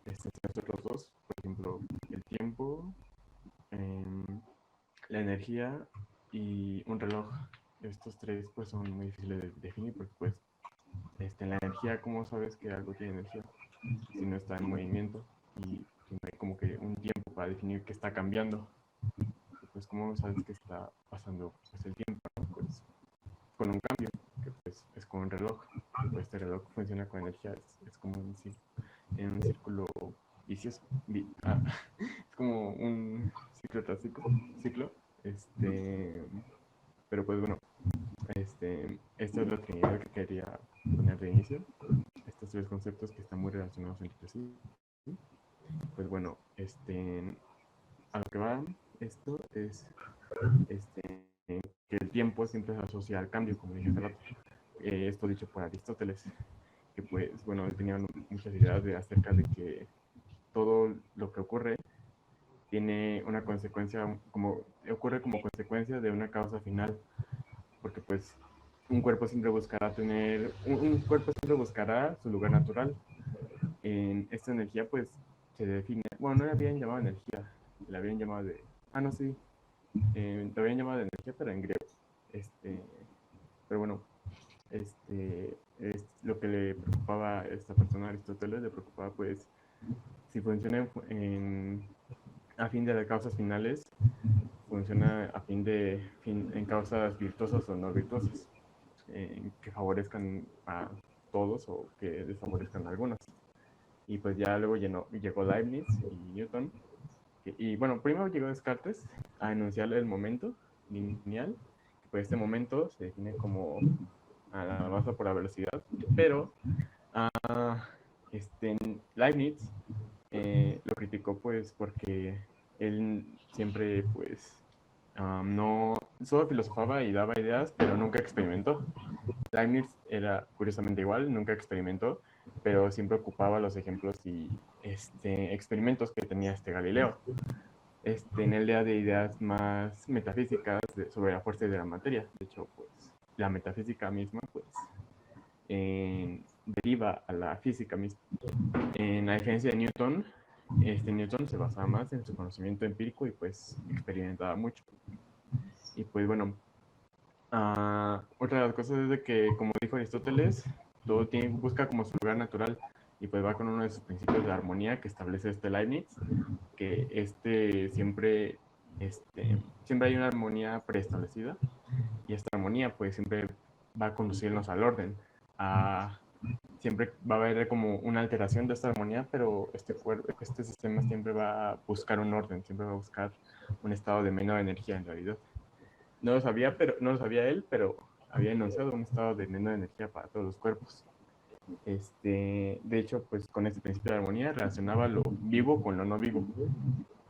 nosotros dos, por ejemplo, el tiempo, em, la energía y un reloj. Estos tres pues son muy difíciles de definir porque pues la energía, ¿cómo sabes que algo tiene energía? Si no está en movimiento y no hay como que un tiempo para definir que está cambiando. Pues cómo sabes que está pasando pues, el tiempo, ¿no? Pues con un cambio, que pues es como un reloj. Y, pues este reloj funciona con energía, es como en un círculo vicioso. Es como un ciclo tras ciclo. Pero pues bueno, esta es la trinidad que quería poner de inicio. Estos tres conceptos que están muy relacionados entre sí. Pues bueno, a lo que va esto es que el tiempo siempre se asocia al cambio, como dije hace rato. Esto dicho por Aristóteles, que pues, bueno, él tenía muchas ideas acerca de que todo lo que ocurre tiene una consecuencia, como ocurre como consecuencia de una causa final, porque pues un cuerpo siempre buscará un cuerpo siempre buscará su lugar natural. En esta energía pues se define, bueno, no la habían llamado energía, la habían llamado no sí, la habían llamado de energía, pero en griego. Pero bueno, es lo que le preocupaba a esta persona, a Aristóteles, le preocupaba pues si funciona a fin de causas finales, funciona en causas virtuosas o no virtuosas, que favorezcan a todos o que desfavorezcan a algunas. Y pues ya luego llegó Leibniz y Newton. Y bueno, primero llegó Descartes a enunciar el momento lineal, que pues este momento se define como a la masa por la velocidad, pero Leibniz lo criticó pues porque él siempre pues no solo filosofaba y daba ideas, pero nunca experimentó. Leibniz era curiosamente igual, nunca experimentó, pero siempre ocupaba los ejemplos y experimentos que tenía Galileo. En él de ideas más metafísicas sobre la fuerza de la materia. De hecho, pues la metafísica misma pues deriva a la física misma. En la diferencia de Newton, Newton se basaba más en su conocimiento empírico y pues experimentaba mucho. Y pues bueno, otra de las cosas es de que, como dijo Aristóteles, todo busca como su lugar natural y pues va con uno de sus principios de armonía que establece Leibniz, que siempre hay una armonía preestablecida y esta armonía pues siempre va a conducirnos al orden. Siempre va a haber como una alteración de esta armonía, pero este sistema siempre va a buscar un orden, siempre va a buscar un estado de menor energía en realidad. No lo sabía él, pero había enunciado un estado de menor energía para todos los cuerpos. De hecho, pues con este principio de armonía relacionaba lo vivo con lo no vivo.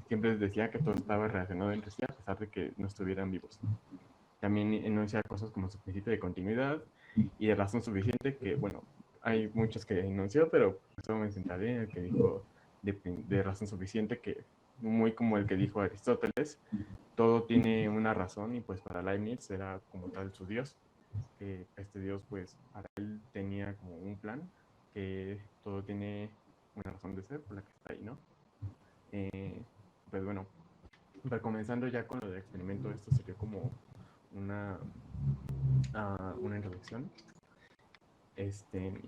Siempre decía que todo estaba relacionado entre sí a pesar de que no estuvieran vivos. También enuncia cosas como su principio de continuidad y de razón suficiente, que bueno, hay muchos que enunció, pero solo me centraré en el que dijo de razón suficiente, que muy como el que dijo Aristóteles, todo tiene una razón y pues para Leibniz era como tal su Dios. Este Dios pues para él tenía como un plan, que todo tiene una razón de ser por la que está ahí, ¿no? Pues bueno, para comenzando ya con lo del experimento, esto sería como una, una introducción.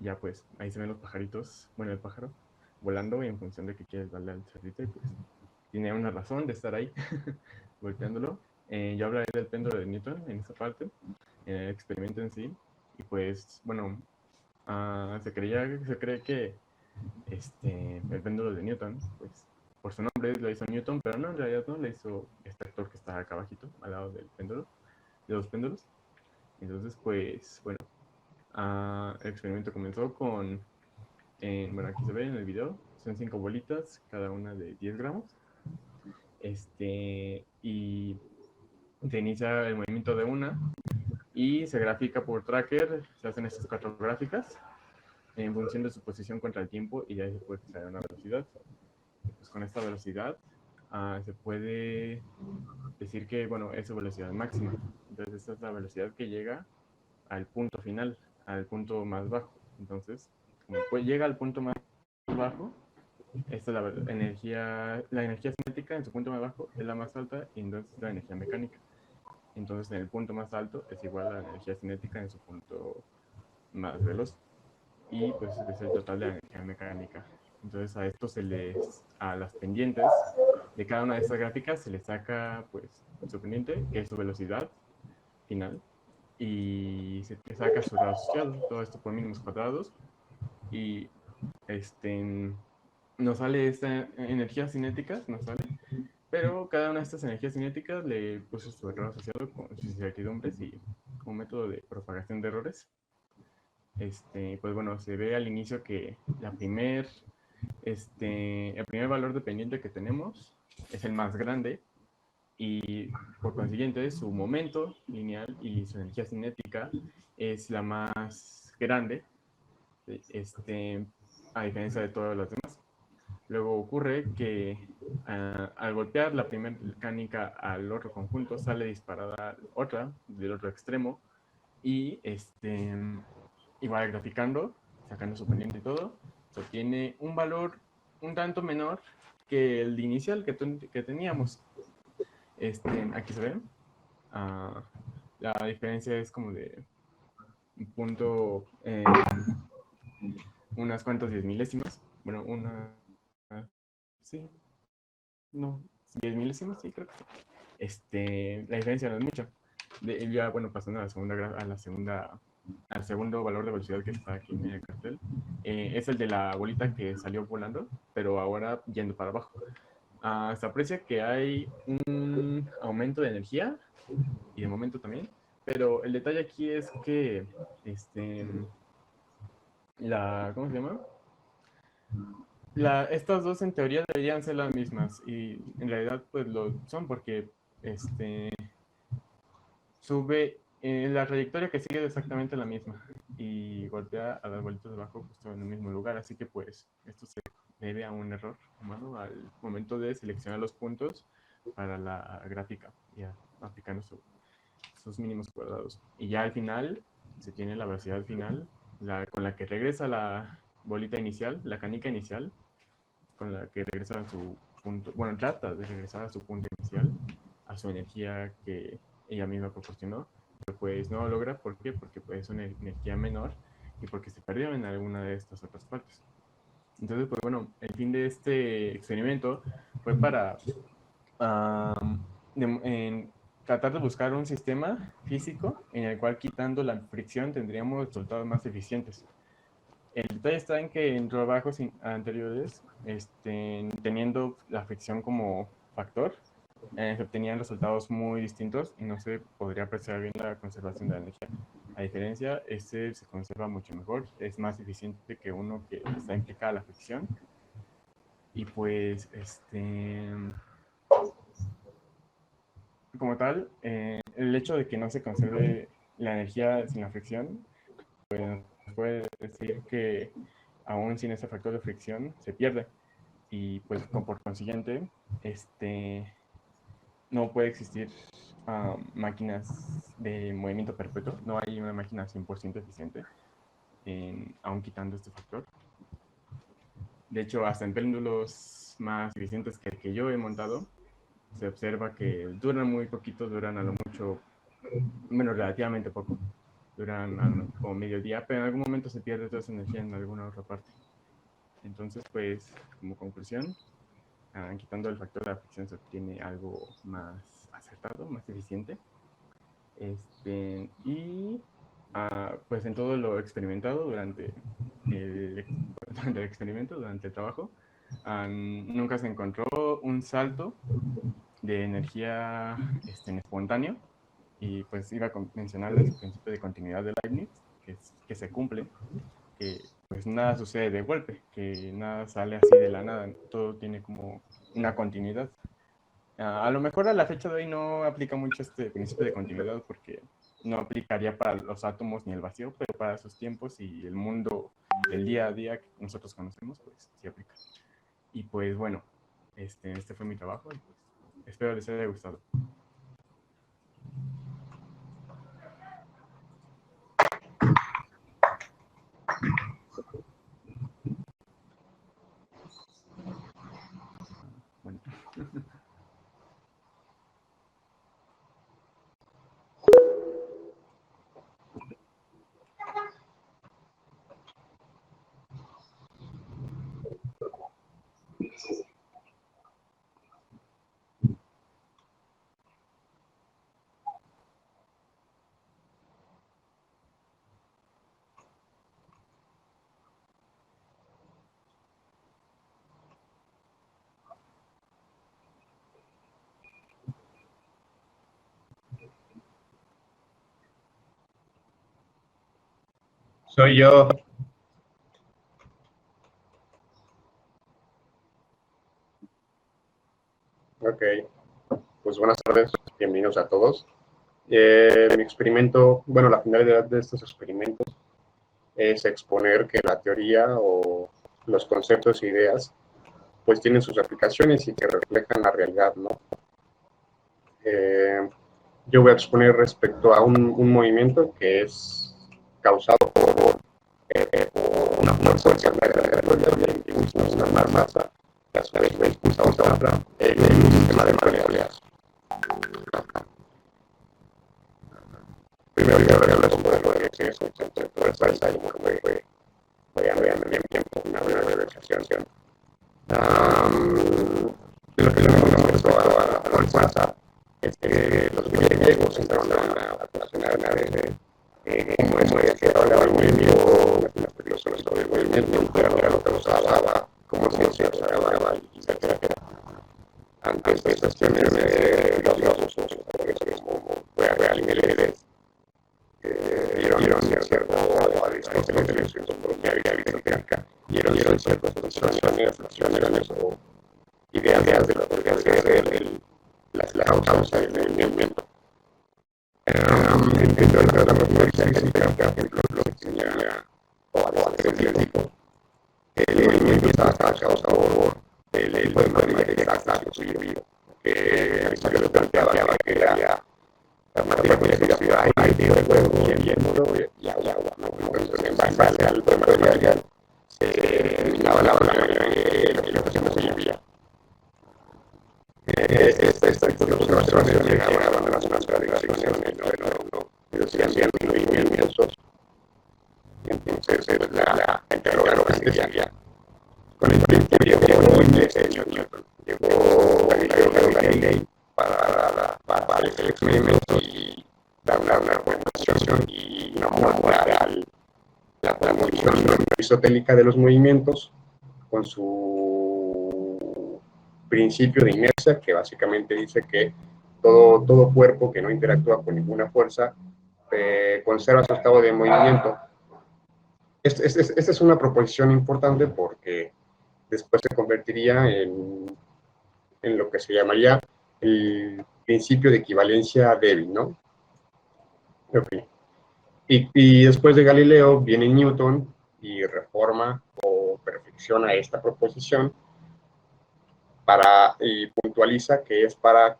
Ya pues ahí se ven los pajaritos, bueno, el pájaro volando y en función de que quieres darle al cerdito y pues tiene una razón de estar ahí volteándolo. Yo hablaré del péndulo de Newton en esa parte, en el experimento en sí. Y pues, bueno, se cree que el péndulo de Newton, pues por su nombre lo hizo Newton, pero no, en realidad no, lo hizo este actor que está acá abajito, al lado del péndulo, de los péndulos. Entonces, pues, bueno, el experimento comenzó con, bueno, aquí se ve en el video, son 5 bolitas, cada una de 10 gramos. Y se inicia el movimiento de una y se grafica por tracker, se hacen estas 4 gráficas en función de su posición contra el tiempo y ahí se puede extraer una velocidad. Y pues con esta velocidad se puede decir que, bueno, es su velocidad máxima. Entonces esta es la velocidad que llega al punto final, al punto más bajo. Entonces, como pues llega al punto más bajo, esta la energía cinética en su punto más bajo es la más alta y entonces la energía mecánica. Entonces en el punto más alto es igual a la energía cinética en su punto más veloz. Y pues es el total de la energía mecánica. Entonces a esto a las pendientes de cada una de estas gráficas se le saca pues su pendiente, que es su velocidad final, y se te saca su grado asociado, todo esto por mínimos cuadrados, y nos sale esta energía cinética, nos sale, pero cada una de estas energías cinéticas le puso su error asociado con sus incertidumbres y un método de propagación de errores. Pues bueno, se ve al inicio que el primer valor dependiente que tenemos es el más grande y por consiguiente su momento lineal y su energía cinética es la más grande, a diferencia de todas las demás. Luego ocurre que al golpear la primera mecánica al otro conjunto sale disparada otra del otro extremo y igual graficando, sacando su pendiente y todo, se obtiene un valor un tanto menor que el inicial que teníamos. Aquí se ve. Uh, la diferencia es como de un punto, unas cuantas 10 milésimas. Bueno, sí, no, 10 milésimas, sí, creo que la diferencia no es mucho. Ya, bueno, pasando al segundo valor de velocidad que está aquí en el cartel, es el de la bolita que salió volando, pero ahora yendo para abajo. Se aprecia que hay un aumento de energía y de momento también, pero el detalle aquí es que ¿cómo se llama? Estas dos en teoría deberían ser las mismas y en realidad pues lo son porque sube, la trayectoria que sigue es exactamente la misma y golpea a las bolitas de abajo justo en el mismo lugar, así que pues esto se debe a un error humano al momento de seleccionar los puntos para la gráfica, ya aplicando sus mínimos cuadrados. Y ya al final se tiene la velocidad final, con la que regresa la bolita inicial, la canica inicial, con la que regresa a su punto, bueno, trata de regresar a su punto inicial, a su energía que ella misma proporcionó, pero pues no lo logra. ¿Por qué? Porque pues, es una energía menor y porque se perdió en alguna de estas otras partes. Entonces, pues bueno, el fin de este experimento fue para tratar de buscar un sistema físico en el cual quitando la fricción tendríamos resultados más eficientes. El detalle está en que en trabajos anteriores, teniendo la fricción como factor, se obtenían resultados muy distintos y no se podría apreciar bien la conservación de la energía. A diferencia, este se conserva mucho mejor, es más eficiente que uno que está implicada la fricción. Y pues, como tal, el hecho de que no se conserve la energía sin la fricción, pues puede decir que aún sin ese factor de fricción se pierde. Y pues por consiguiente, no puede existir máquinas de movimiento perpetuo. No hay una máquina 100% eficiente, aún quitando este factor. De hecho, hasta en péndulos más eficientes que el que yo he montado, se observa que duran muy poquito, duran a lo mucho, bueno, relativamente poco. Duran como medio día, pero en algún momento se pierde toda esa energía en alguna otra parte. Entonces, pues, como conclusión, quitando el factor de la fricción se obtiene algo más acertado, más eficiente. Y pues en todo lo experimentado durante el experimento, durante el trabajo, nunca se encontró un salto de energía espontáneo. Y pues iba a mencionarles el principio de continuidad de Leibniz, que se cumple, que pues nada sucede de golpe, que nada sale así de la nada, todo tiene como una continuidad. A lo mejor a la fecha de hoy no aplica mucho este principio de continuidad porque no aplicaría para los átomos ni el vacío, pero para sus tiempos y el mundo del día a día que nosotros conocemos, pues sí aplica. Y pues bueno, este fue mi trabajo y pues espero les haya gustado. Soy yo. Ok, pues buenas tardes, bienvenidos a todos. Mi experimento, bueno, la finalidad de estos experimentos es exponer que la teoría o los conceptos e ideas pues tienen sus aplicaciones y que reflejan la realidad, ¿no? Yo voy a exponer respecto a un movimiento que es causado por una fuerza de una masa que a su vez fue impulsada otra en un sistema de maleabilidad. Primero voy a hablar sobre lo que es un concepto de fuerza y cómo voy a medir tiempo una breve explicación. Lo que llamamos respecto a la fuerza es que los griegos entraron a relacionar cómo es que ahora el movimiento, las filosofías sobre el movimiento, era lo que nos hablaba, cómo se observaba, etcétera. Antes de estas cuestiones, los filósofos, como fue a real y Meledes, dieron cierto a Aristóteles en su propia vida aristotélica, dieron ciertas funciones o ideas de lo que podría ser las causas del movimiento. Dentro de la matemática física, por ejemplo, lo que tenía o antes del tipo, el movimiento estaba causado por el tipo de matemática exacta que suyo vivo, que Aristóteles planteaba que era la matemática física hay de fuego, viento y agua, ¿no? Entonces, en base al tipo de material, se eliminaba la manera en que la ecuación se lluvia. Esta observación llegaban a las contradicciones, pero siguen siendo movimientos. Entonces, la interrogante sería, con el principio de Newton, llegó Galileo para el experimento y dar una demostración y enamorar la condición aristotélica de los movimientos con su principio de inercia, que básicamente dice que todo cuerpo que no interactúa con ninguna fuerza conserva su estado de movimiento. Esta es una proposición importante porque después se convertiría en lo que se llamaría el principio de equivalencia débil, ¿no? Okay. Y después de Galileo viene Newton y reforma o perfecciona esta proposición y puntualiza que es para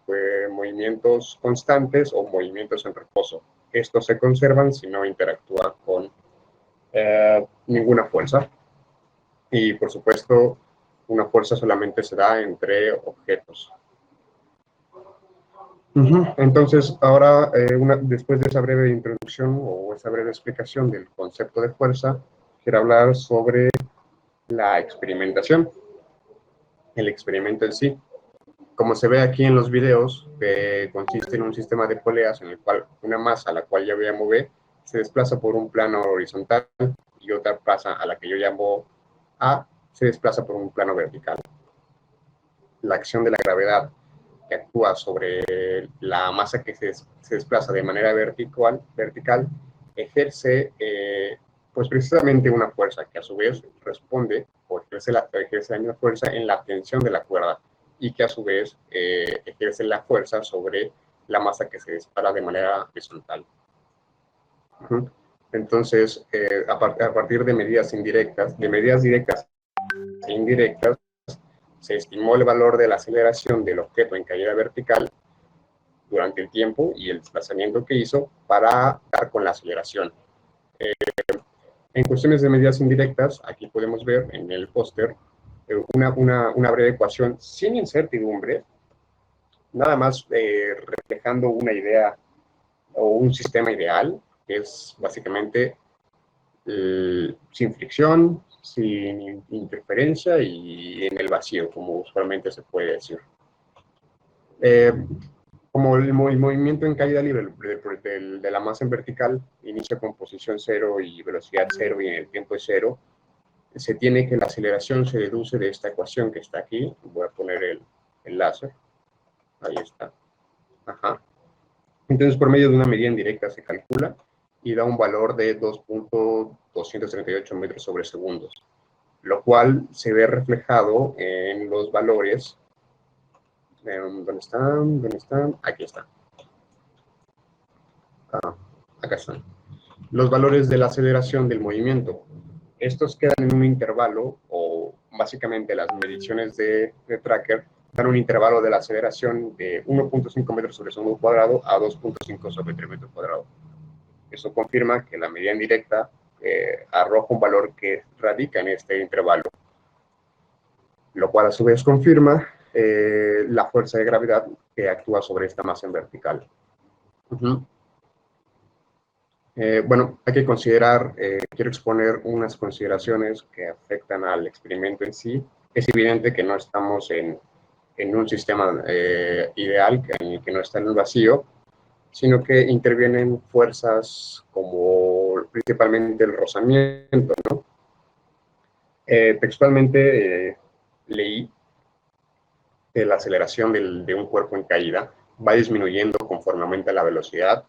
movimientos constantes o movimientos en reposo. Estos se conservan si no interactúa con ninguna fuerza. Y por supuesto, una fuerza solamente se da entre objetos. Entonces, ahora, después de esa breve introducción o esa breve explicación del concepto de fuerza, quiero hablar sobre la experimentación, el experimento en sí. Como se ve aquí en los videos, consiste en un sistema de poleas en el cual una masa a la cual yo voy a mover se desplaza por un plano horizontal y otra masa a la que yo llamo A se desplaza por un plano vertical. La acción de la gravedad que actúa sobre la masa que se desplaza de manera vertical ejerce pues precisamente una fuerza que a su vez responde o ejerce la misma fuerza en la tensión de la cuerda y que a su vez ejerce la fuerza sobre la masa que se dispara de manera horizontal. Entonces, a partir de medidas indirectas, directas e indirectas, se estimó el valor de la aceleración del objeto en caída vertical durante el tiempo y el desplazamiento que hizo para dar con la aceleración. En cuestiones de medidas indirectas, aquí podemos ver en el póster una breve ecuación sin incertidumbre, nada más reflejando una idea o un sistema ideal, que es básicamente sin fricción, sin interferencia y en el vacío, como usualmente se puede decir. Como el movimiento en caída libre de la masa en vertical inicia con posición cero y velocidad cero y en el tiempo es cero, se tiene que la aceleración se deduce de esta ecuación que está aquí. Voy a poner el láser. Ahí está. Ajá. Entonces, por medio de una medida indirecta se calcula y da un valor de 2.238 metros sobre segundos, lo cual se ve reflejado en los valores. ¿Dónde están? ¿Dónde están? Aquí están. Acá están. Los valores de la aceleración del movimiento. Estos quedan en un intervalo, o básicamente las mediciones de tracker dan un intervalo de la aceleración de 1.5 metros sobre segundo cuadrado a 2.5 sobre 3 metros cuadrados. Eso confirma que la medida indirecta arroja un valor que radica en este intervalo, lo cual a su vez confirma la fuerza de gravedad que actúa sobre esta masa en vertical. Bueno, hay que considerar, quiero exponer unas consideraciones que afectan al experimento en sí. Es evidente que no estamos en un sistema ideal, en el que no está en el vacío, sino que intervienen fuerzas como principalmente el rozamiento, ¿no? Textualmente leí que la aceleración de un cuerpo en caída va disminuyendo conforme aumenta la velocidad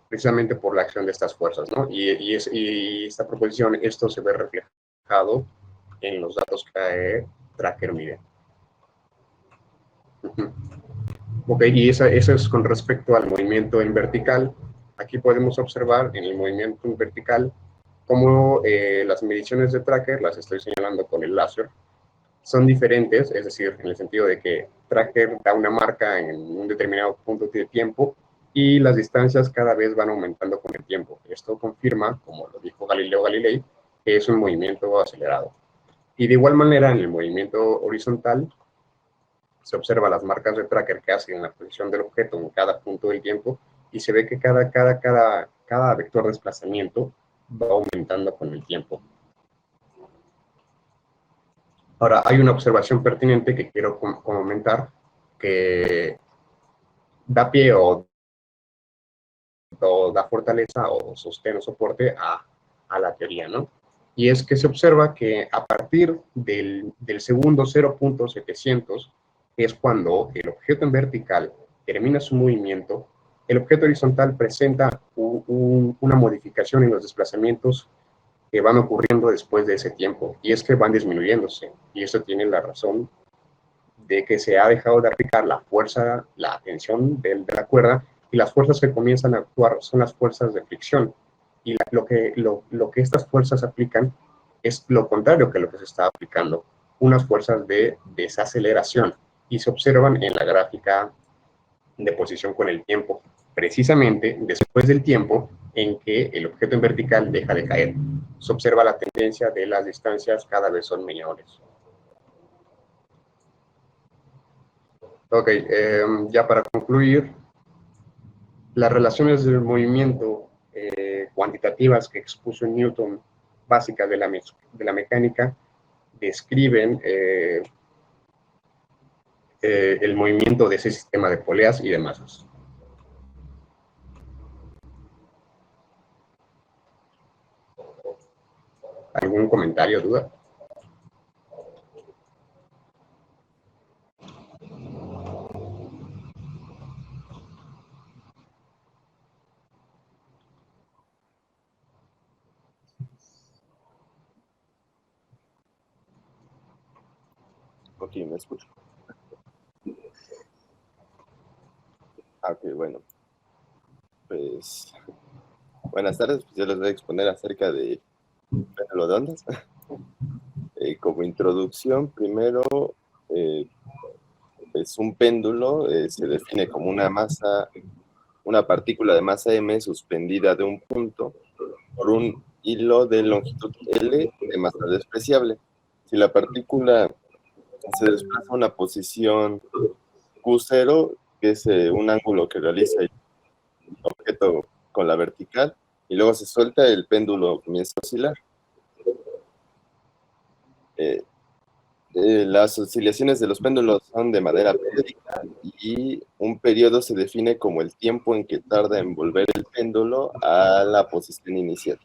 precisamente por la acción de estas fuerzas, ¿no? Y esta proposición, esto se ve reflejado en los datos que Tracker mide. Ok, y eso es con respecto al movimiento en vertical. Aquí podemos observar en el movimiento en vertical cómo las mediciones de Tracker, las estoy señalando con el láser, son diferentes, es decir, en el sentido de que Tracker da una marca en un determinado punto de tiempo y las distancias cada vez van aumentando con el tiempo. Esto confirma, como lo dijo Galileo Galilei, que es un movimiento acelerado. Y de igual manera, en el movimiento horizontal, se observa las marcas de Tracker que hacen en la posición del objeto en cada punto del tiempo y se ve que cada vector de desplazamiento va aumentando con el tiempo. Ahora, hay una observación pertinente que quiero comentar, que da pie o da fortaleza o sostén o soporte a la teoría, ¿no? Y es que se observa que a partir del segundo 0.700, que es cuando el objeto en vertical termina su movimiento, el objeto horizontal presenta una modificación en los desplazamientos que van ocurriendo después de ese tiempo, y es que van disminuyéndose, y eso tiene la razón de que se ha dejado de aplicar la fuerza, la tensión de la cuerda, y las fuerzas que comienzan a actuar son las fuerzas de fricción. Y lo que estas fuerzas aplican es lo contrario que lo que se está aplicando, unas fuerzas de desaceleración, y se observan en la gráfica de posición con el tiempo, precisamente después del tiempo en que el objeto en vertical deja de caer. Se observa la tendencia de las distancias cada vez son menores. Ok, ya para concluir, las relaciones del movimiento cuantitativas que expuso Newton, básicas de la mecánica, describen el movimiento de ese sistema de poleas y de masas. ¿Algún comentario, duda? Ok, me escucho. Ok, bueno. Pues, buenas tardes. Pues yo les voy a exponer acerca de péndulo de ondas. Como introducción, primero, es un péndulo, se define como una partícula de masa m suspendida de un punto por un hilo de longitud L de masa despreciable. Si la partícula se desplaza a una posición Q0, que es un ángulo que realiza el objeto con la vertical, y luego se suelta, el péndulo comienza a oscilar. Las oscilaciones de los péndulos son de manera periódica y un periodo se define como el tiempo en que tarda en volver el péndulo a la posición inicial.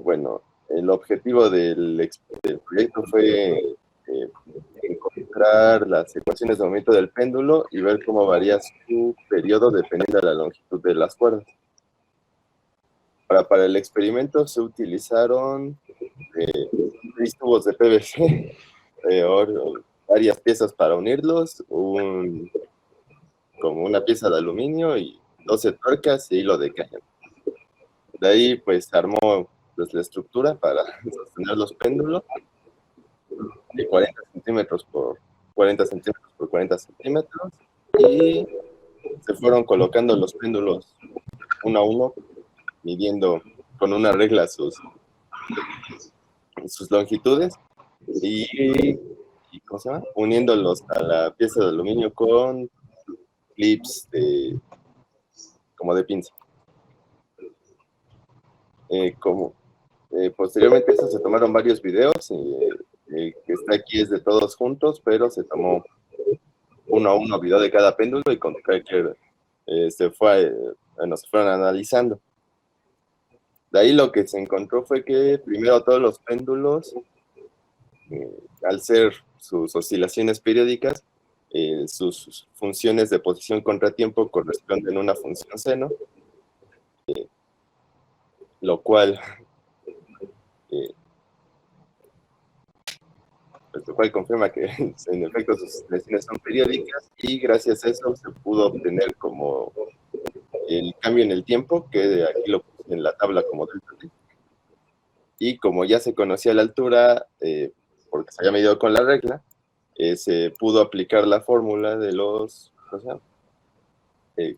Bueno, el objetivo del proyecto fue encontrar encontrar las ecuaciones de movimiento del péndulo y ver cómo varía su periodo dependiendo de la longitud de las cuerdas. Para el experimento se utilizaron 6 tubos de PVC, varias piezas para unirlos, como una pieza de aluminio y 12 tuercas y hilo de caña. De ahí pues se armó pues, la estructura para sostener los péndulos de 40 centímetros por 40 centímetros por 40 centímetros y se fueron colocando los péndulos uno a uno, midiendo con una regla sus longitudes y ¿cómo se llama? Uniéndolos a la pieza de aluminio con clips como de pinza. Posteriormente a eso se tomaron varios videos, que está aquí es de todos juntos, pero se tomó uno a uno video de cada péndulo y con tracker se fueron analizando. De ahí lo que se encontró fue que primero todos los péndulos, al ser sus oscilaciones periódicas, sus funciones de posición contratiempo corresponden a una función seno, lo cual confirma que en efecto sus oscilaciones son periódicas y gracias a eso se pudo obtener como el cambio en el tiempo, que aquí lo puse en la tabla como delta T. Y como ya se conocía la altura, porque se había medido con la regla, se pudo aplicar la fórmula de del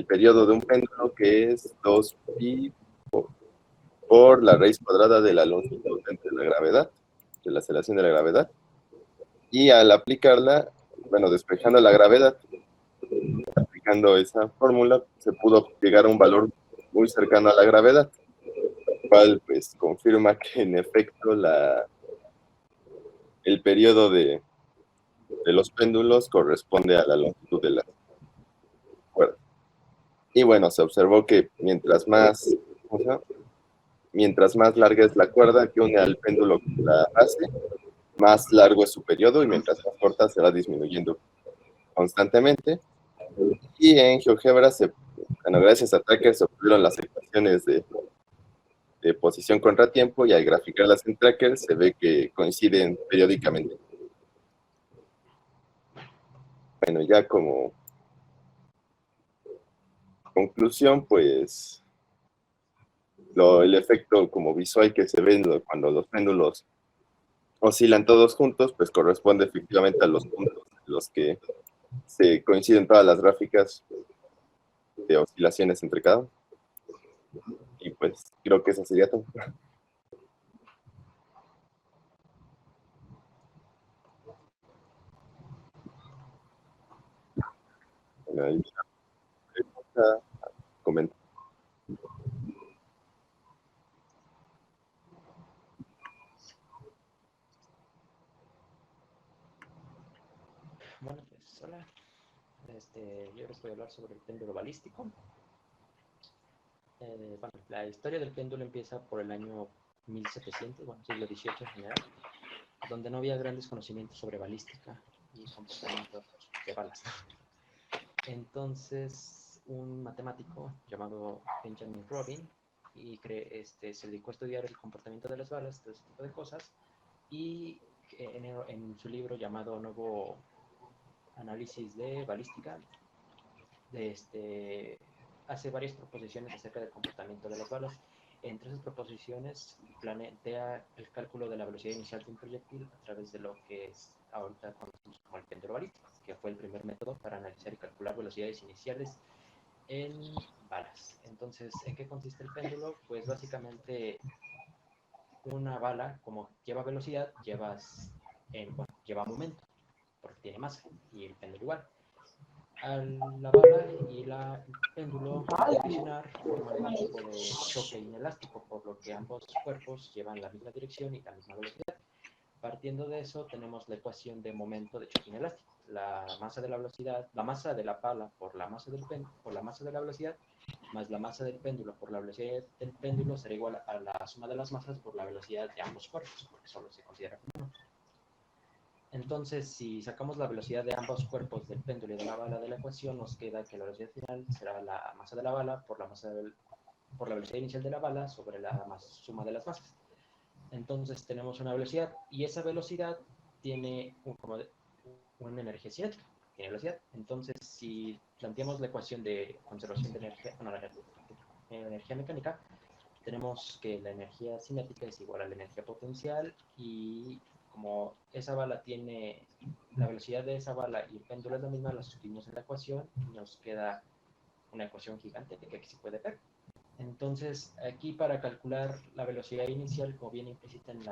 periodo de un péndulo, que es 2pi por la raíz cuadrada de la longitud entre la gravedad, de la aceleración de la gravedad. Y al aplicarla, despejando la gravedad, aplicando esa fórmula, se pudo llegar a un valor muy cercano a la gravedad, cual pues confirma que en efecto el periodo de los péndulos corresponde a la longitud de la cuerda. Y bueno, se observó que mientras más larga es la cuerda que une al péndulo con la base, más largo es su periodo, y mientras más corta se va disminuyendo constantemente. Y en GeoGebra, gracias a Tracker, se obtuvieron las ecuaciones de posición contratiempo, y al graficarlas en Tracker se ve que coinciden periódicamente. Bueno, ya como conclusión, pues el efecto como visual que se ve cuando los péndulos oscilan todos juntos, pues corresponde efectivamente a los puntos en los que se coinciden todas las gráficas de oscilaciones entre cada uno. Y pues creo que eso sería todo. Bueno, ahí pregunta, comenta. Bueno, pues hola. Yo les voy a hablar sobre el péndulo balístico. Bueno, la historia del péndulo empieza por el año 1700, bueno, siglo XVIII en general, donde no había grandes conocimientos sobre balística y comportamiento de balas. Entonces, un matemático llamado Benjamin Robin se dedicó a estudiar el comportamiento de las balas, todo ese tipo de cosas, y en su libro llamado Nuevo Análisis de Balística, hace varias proposiciones acerca del comportamiento de las balas. Entre esas proposiciones plantea el cálculo de la velocidad inicial de un proyectil a través de lo que es ahorita conocido como el péndulo balístico, que fue el primer método para analizar y calcular velocidades iniciales en balas. Entonces, ¿en qué consiste el péndulo? Pues básicamente una bala, como lleva velocidad, lleva momento, porque tiene masa, y el péndulo igual. La bala y el péndulo, al colisionar, forman un tipo de choque inelástico, por lo que ambos cuerpos llevan la misma dirección y la misma velocidad. Partiendo de eso, tenemos la ecuación de momento de choque inelástico. La masa de la bala por la masa de la velocidad, más la masa del péndulo por la velocidad del péndulo, será igual a la suma de las masas por la velocidad de ambos cuerpos, porque solo se considera como uno. Entonces, si sacamos la velocidad de ambos cuerpos del péndulo y de la bala de la ecuación, nos queda que la velocidad final será la masa de la bala por la velocidad inicial de la bala sobre la suma de las masas. Entonces tenemos una velocidad y esa velocidad tiene una energía cinética, tiene velocidad. Entonces, si planteamos la ecuación de conservación de energía, energía mecánica, tenemos que la energía cinética es igual a la energía potencial, y como esa bala tiene la velocidad de esa bala y el péndulo es la misma, la sustituimos en la ecuación y nos queda una ecuación gigante que aquí se puede ver. Entonces, aquí para calcular la velocidad inicial, como viene implícita en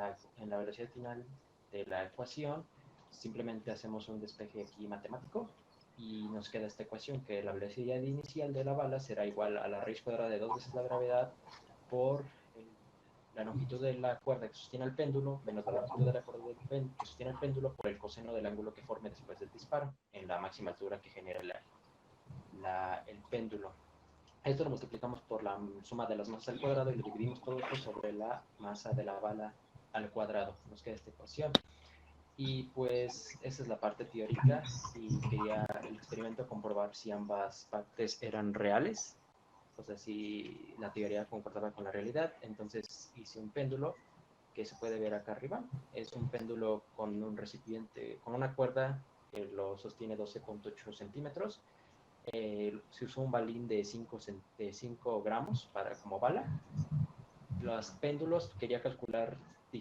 la velocidad final de la ecuación, simplemente hacemos un despeje aquí matemático y nos queda esta ecuación, que la velocidad inicial de la bala será igual a la raíz cuadrada de 2 veces la gravedad por la longitud de la cuerda que sostiene el péndulo menos la longitud de la cuerda que sostiene el péndulo por el coseno del ángulo que forme después del disparo en la máxima altura que genera el péndulo. Esto lo multiplicamos por la suma de las masas al cuadrado y lo dividimos todo esto sobre la masa de la bala al cuadrado. Nos queda esta ecuación. Y pues esa es la parte teórica, y quería el experimento comprobar si ambas partes eran reales, o sea, si la teoría concordaba con la realidad. Entonces hice un péndulo que se puede ver acá arriba. Es un péndulo con un recipiente, con una cuerda que lo sostiene 12.8 centímetros. Se usó un balín de 5 gramos como bala. Los péndulos quería calcular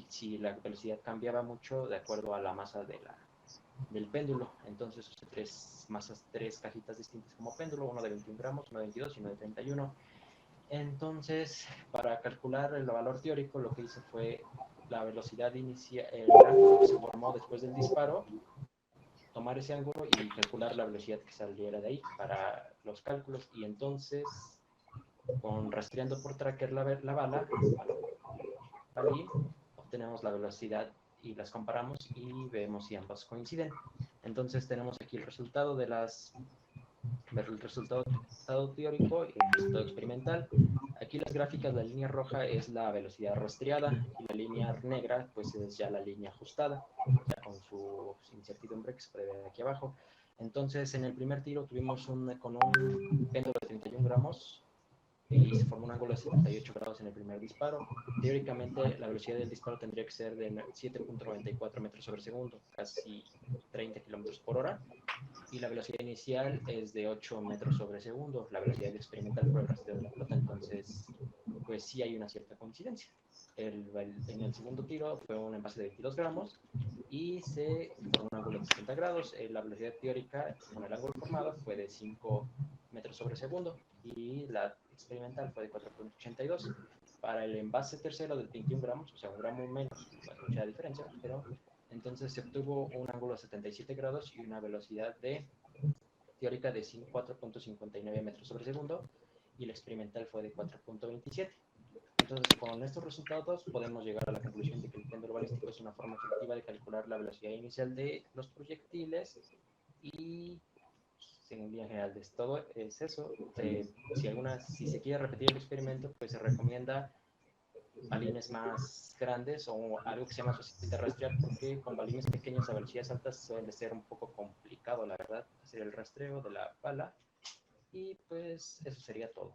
si la velocidad cambiaba mucho de acuerdo a la masa del péndulo. Entonces usé tres cajitas distintas como péndulo, uno de 21 gramos, uno de 22 y uno de 31. Entonces, para calcular el valor teórico, lo que hice fue la velocidad inicial, el ángulo que se formó después del disparo, tomar ese ángulo y calcular la velocidad que saliera de ahí para los cálculos. Y entonces, con rastreando por tracker la bala, obtenemos la velocidad y las comparamos y vemos si ambas coinciden. Entonces tenemos aquí el resultado el resultado teórico y el resultado experimental. Aquí las gráficas, la línea roja es la velocidad rastreada y la línea negra pues es ya la línea ajustada, ya con su incertidumbre que se puede ver aquí abajo. Entonces en el primer tiro tuvimos con un péndulo de 31 gramos y se formó un ángulo de 78 grados en el primer disparo. Teóricamente la velocidad del disparo tendría que ser de 7.94 metros sobre segundo, casi 30 kilómetros por hora, y la velocidad inicial es de 8 metros sobre segundo, la velocidad experimental por el rastreo de la pelota. Entonces, pues sí hay una cierta coincidencia. En el segundo tiro fue un envase de 22 gramos y se formó un ángulo de 60 grados. La velocidad teórica con el ángulo formado fue de 5 metros sobre segundo y la experimental fue de 4.82. Para el envase tercero de 21 gramos, o sea, un gramo menos, no es mucha diferencia, pero entonces se obtuvo un ángulo de 77 grados y una velocidad teórica de 4.59 metros sobre segundo, y la experimental fue de 4.27. Entonces, con estos resultados podemos llegar a la conclusión de que el péndulo balístico es una forma efectiva de calcular la velocidad inicial de los proyectiles. Y en línea general de todo es eso. Si se quiere repetir el experimento, pues se recomienda balines más grandes o algo que sea más fácil de rastrear, porque con balines pequeños a velocidades altas suele ser un poco complicado, la verdad, hacer el rastreo de la bala. Y pues eso sería todo.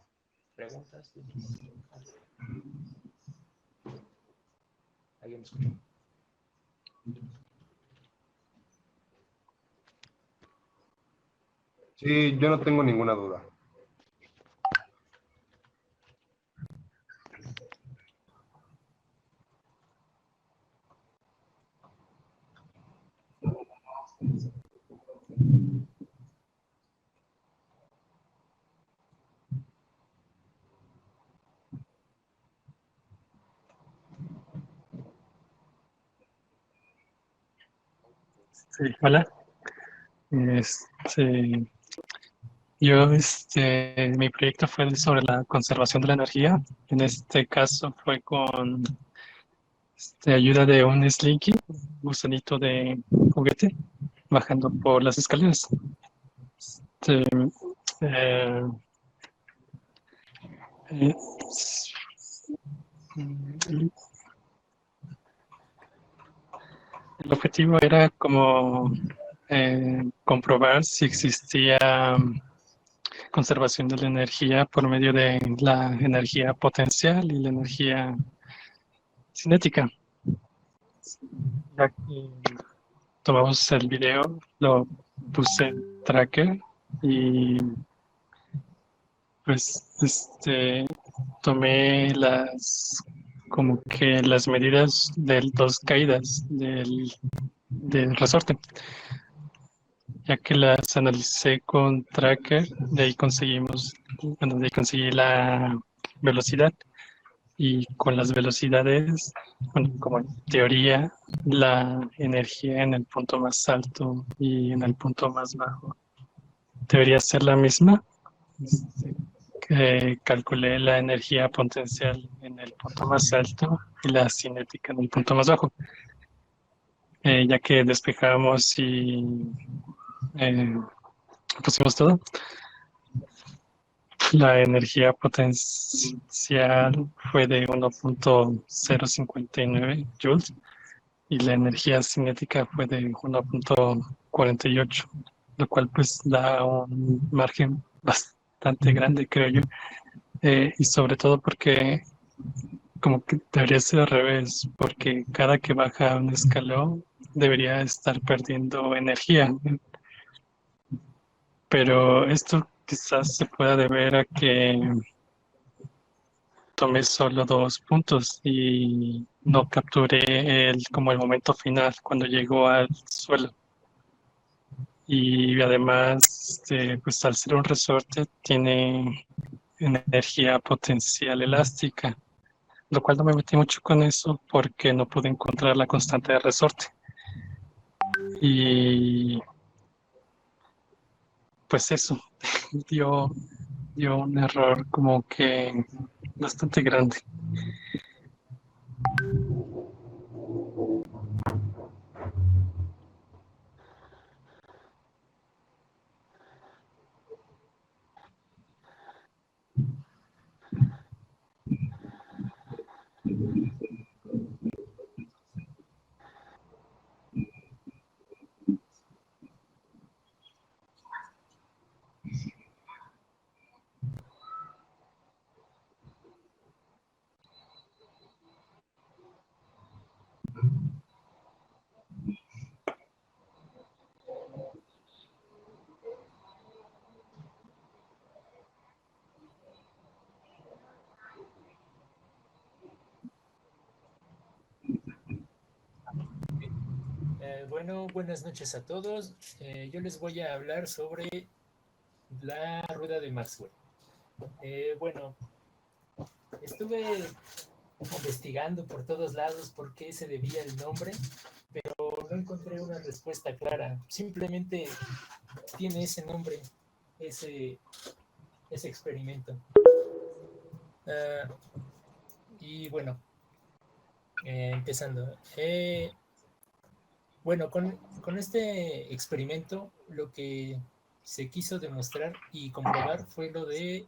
¿Preguntas? ¿Alguien me escuchó? Sí, yo no tengo ninguna duda. Sí, hola. Mi proyecto fue sobre la conservación de la energía. En este caso fue con ayuda de un slinky, un gusanito de juguete, bajando por las escaleras. Este, eh, eh, El objetivo era como comprobar si existía conservación de la energía por medio de la energía potencial y la energía cinética. Ya que tomamos el video, lo puse en Tracker y pues tomé como que las medidas de dos caídas del resorte, ya que las analicé con Tracker, de ahí conseguí la velocidad. Y con las velocidades, bueno, como en teoría, la energía en el punto más alto y en el punto más bajo debería ser la misma. Calculé la energía potencial en el punto más alto y la cinética en el punto más bajo, ya que despejamos y eh, pusimos todo. La energía potencial fue de 1.059 joules y la energía cinética fue de 1.48, lo cual pues da un margen bastante grande, creo yo. Y sobre todo porque como que debería ser al revés, porque cada que baja un escalón debería estar perdiendo energía. Pero esto quizás se pueda deber a que tomé solo 2 puntos y no capturé como el momento final cuando llegó al suelo. Y además, pues al ser un resorte, tiene energía potencial elástica, lo cual no me metí mucho con eso porque no pude encontrar la constante de resorte. Y pues eso, dio, dio un error como que bastante grande. Bueno, buenas noches a todos. Yo les voy a hablar sobre la rueda de Maxwell. Bueno, estuve investigando por todos lados por qué se debía el nombre, pero no encontré una respuesta clara. Simplemente tiene ese nombre, ese experimento. Y bueno, empezando. Bueno, con este experimento lo que se quiso demostrar y comprobar fue lo de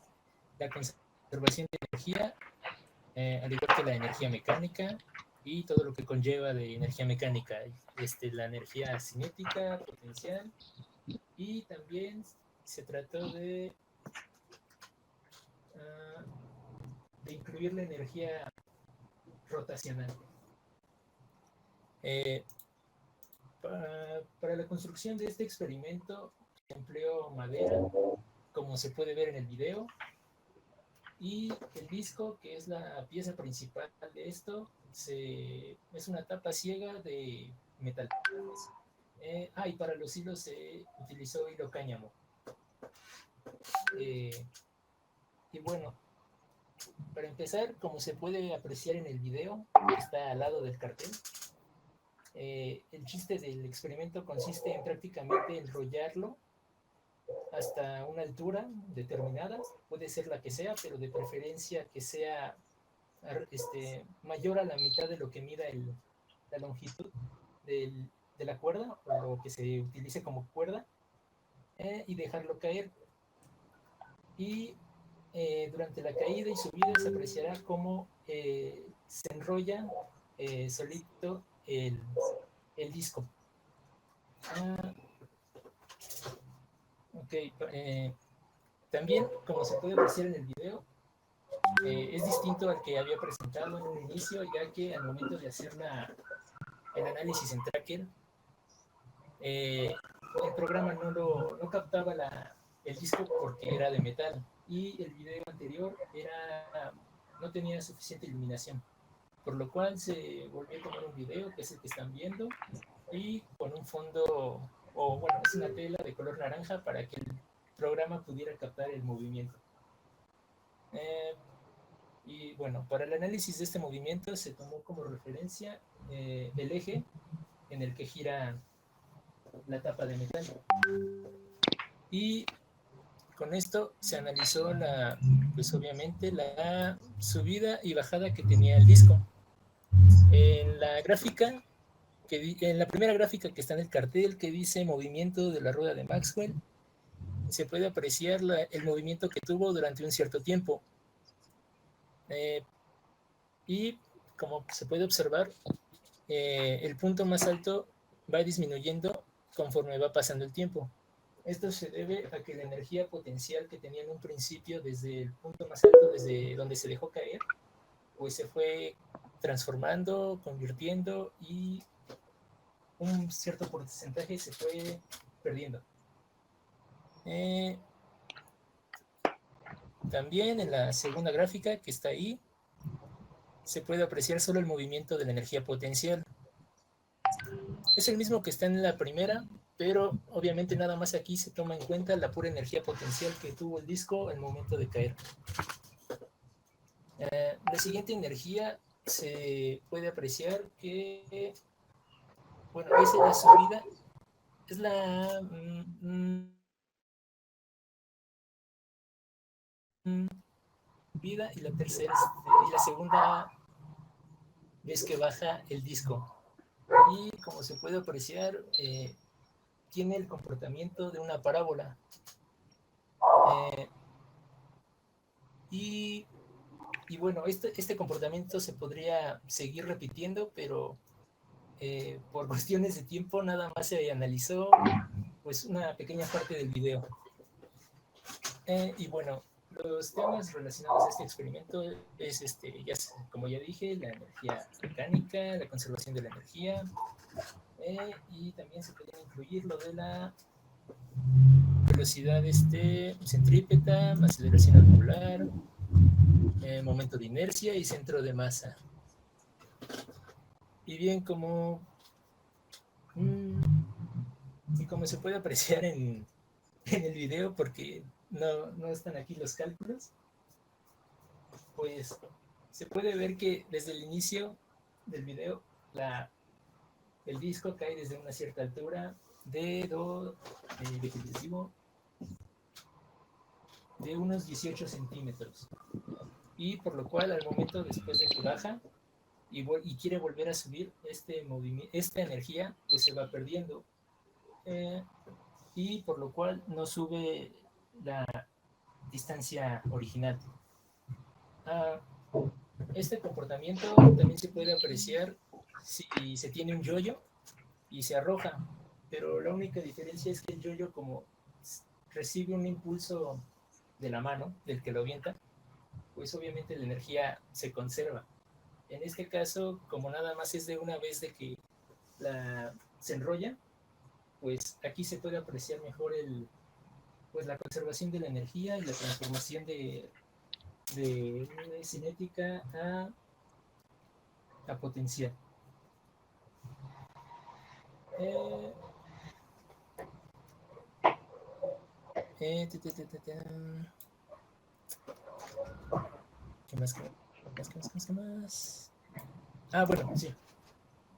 la conservación de energía, al igual que la energía mecánica y todo lo que conlleva de energía mecánica, la energía cinética, potencial, y también se trató de incluir la energía rotacional. Para la construcción de este experimento empleó madera, como se puede ver en el video, y el disco, que es la pieza principal de esto, es una tapa ciega de metal. Y para los hilos se utilizó hilo cáñamo. Y bueno, para empezar, como se puede apreciar en el video, que está al lado del cartel, el chiste del experimento consiste en prácticamente enrollarlo hasta una altura determinada, puede ser la que sea, pero de preferencia que sea mayor a la mitad de lo que mida la longitud de la cuerda, o lo que se utilice como cuerda, y dejarlo caer. Y durante la caída y subida se apreciará cómo se enrolla solito el disco. Ok, también, como se puede apreciar en el video, es distinto al que había presentado en un inicio, ya que al momento de hacer el análisis en Tracker, el programa no captaba el disco porque era de metal, y el video anterior no tenía suficiente iluminación, por lo cual se volvió a tomar un video, que es el que están viendo, y con un fondo, o bueno, es una tela de color naranja para que el programa pudiera captar el movimiento. Y bueno, para el análisis de este movimiento se tomó como referencia el eje en el que gira la tapa de metal. Y con esto se analizó pues obviamente la subida y bajada que tenía el disco. En la gráfica, en la primera gráfica que está en el cartel, que dice movimiento de la rueda de Maxwell, se puede apreciar el movimiento que tuvo durante un cierto tiempo. Y como se puede observar, el punto más alto va disminuyendo conforme va pasando el tiempo. Esto se debe a que la energía potencial que tenía en un principio desde el punto más alto, desde donde se dejó caer, pues se fue transformando, convirtiendo, y un cierto porcentaje se fue perdiendo. También en la segunda gráfica que está ahí, se puede apreciar solo el movimiento de la energía potencial. Es el mismo que está en la primera, pero obviamente nada más aquí se toma en cuenta la pura energía potencial que tuvo el disco al momento de caer. La siguiente energía se puede apreciar que, bueno, esa es la subida, es la vida, y la tercera y la segunda vez que baja el disco. Y como se puede apreciar, tiene el comportamiento de una parábola. Y bueno, este comportamiento se podría seguir repitiendo, pero por cuestiones de tiempo nada más se analizó pues una pequeña parte del video. Y bueno, los temas relacionados a este experimento es, como ya dije, la energía mecánica, la conservación de la energía, y también se podría incluir lo de la velocidad centrípeta, aceleración angular, momento de inercia y centro de masa. Y bien, como se puede apreciar en el video, porque no están aquí los cálculos, pues se puede ver que desde el inicio del video el disco cae desde una cierta altura de unos 18 centímetros, y por lo cual al momento después de que baja y quiere volver a subir esta energía, pues se va perdiendo, y por lo cual no sube la distancia original. Este comportamiento también se puede apreciar si se tiene un yoyo y se arroja, pero la única diferencia es que el yoyo, como recibe un impulso de la mano del que lo avienta, pues obviamente la energía se conserva. En este caso, como nada más es de una vez de que se enrolla, pues aquí se puede apreciar mejor pues la conservación de la energía y la transformación de cinética a potencial. ¿Qué más? Bueno, sí.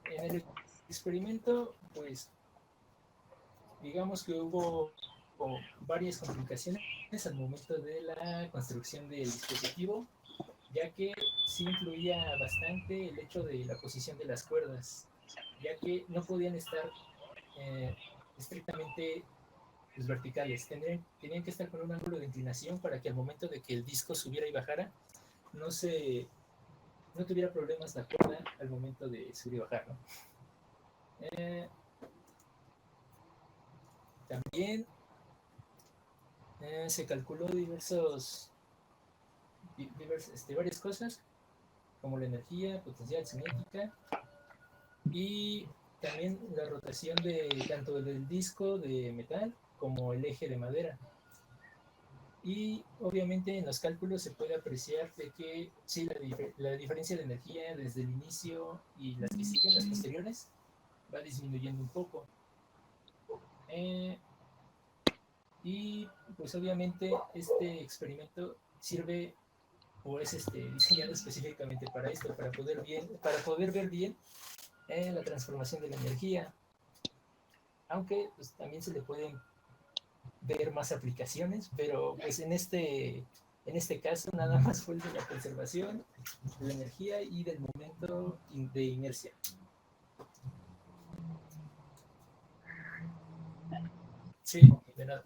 En el experimento, pues, digamos que hubo varias complicaciones al momento de la construcción del dispositivo, ya que sí influía bastante el hecho de la posición de las cuerdas, ya que no podían estar estrictamente pues, verticales, tenían que estar con un ángulo de inclinación para que al momento de que el disco subiera y bajara, no tuviera problemas la cuerda al momento de subir y bajar, ¿no? También se calculó varias cosas, como la energía potencial cinética y también la rotación tanto del disco de metal como el eje de madera. Y obviamente en los cálculos se puede apreciar de que sí, la diferencia de energía desde el inicio y las que siguen, las posteriores, va disminuyendo un poco. Y pues obviamente este experimento sirve o es diseñado específicamente para esto, para poder ver bien la transformación de la energía. Aunque pues, también se le pueden ver más aplicaciones, pero pues en este caso nada más fue el de la conservación de la energía y del momento de inercia. Sí, de nada.